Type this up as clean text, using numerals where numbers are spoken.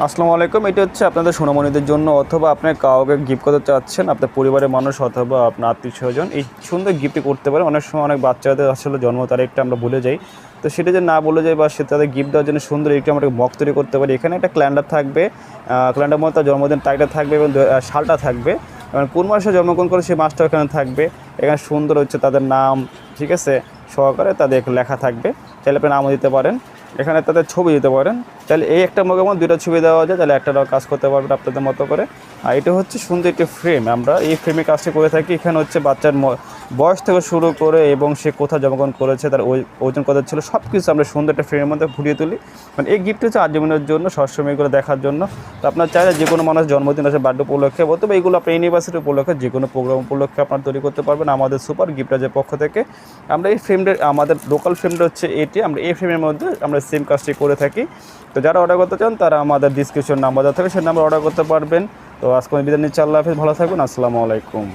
আসসালামু আলাইকুম। এটা হচ্ছে আপনাদের সোনামণিদের জন্য অথবা আপনি কাউকে গিফট করতে চাচ্ছেন, আপনার পরিবারের মানুষ অথবা আপনার আত্মীয়স্বজন এই সুন্দর গিফটটি করতে পারে। অনেক সময় অনেক বাচ্চাদের আসলে জন্ম তারিখটা আমরা ভুলে যাই, তো সেটা যে না বলে যাই বা সে তাদের গিফট দেওয়ার জন্য সুন্দর একটি আমরা মগ তৈরি করতে পারি। এখানে একটা ক্যালেন্ডার থাকবে, ক্যালেন্ডার মধ্যে তার জন্মদিন তারিখটা থাকবে এবং সালটা থাকবে এবং কোন মাসে জন্মগ্রহণ করে সেই মাসটা এখানে থাকবে। এখানে সুন্দর হচ্ছে তাদের নাম, ঠিক আছে, সহকারে তাদের লেখা থাকবে। চাইলে আপনি নামও দিতে পারেন, এখানে তাদের ছবি দিতে পারেন। তাহলে এই একটা মগের মধ্যে দুটো ছবি দেওয়া যায়, তাহলে একটা কাজ করতে পারবেন আপনাদের মতো করে। আর এটা হচ্ছে সুন্দর একটি ফ্রেম, আমরা এই ফ্রেমে কাজটি করে থাকি। এখানে হচ্ছে বাচ্চার বয়স থেকে শুরু করে এবং সে কোথায় জন্মগ্রহণ করেছে, তার ওজন কত ছিল, সব কিছু আমরা সুন্দর একটা ফ্রেমের মধ্যে ফুটিয়ে তুলি। মানে এই গিফট হচ্ছে আজীবনের জন্য, সবসময় এগুলো দেখার জন্য। তো আপনার চাইলে যে কোনো মানুষ জন্মদিন আছে, বার্থডে উপলক্ষে, অথবা এইগুলো আপনার ইউনিভার্সিটি উপলক্ষে যে কোনো প্রোগ্রাম উপলক্ষে আপনার তৈরি করতে পারবেন আমাদের সুপার গিফটারের পক্ষ থেকে। আমরা এই ফ্রেমটা, আমাদের লোকাল ফ্রেমটা হচ্ছে এটি, আমরা এই ফ্রেমের মধ্যে আমরা সেম কাজটি করে থাকি। তো যারা অর্ডার করতে চান তারা আমাদের ডিসক্রিপশন নাম্বার দেওয়া থাকে, সেই নাম্বার অর্ডার করতে পারবেন। তো আজকে বিদায় নিচ্ছি, আল্লাহ হাফেজ, ভালো থাকবেন, আসসালামু আলাইকুম।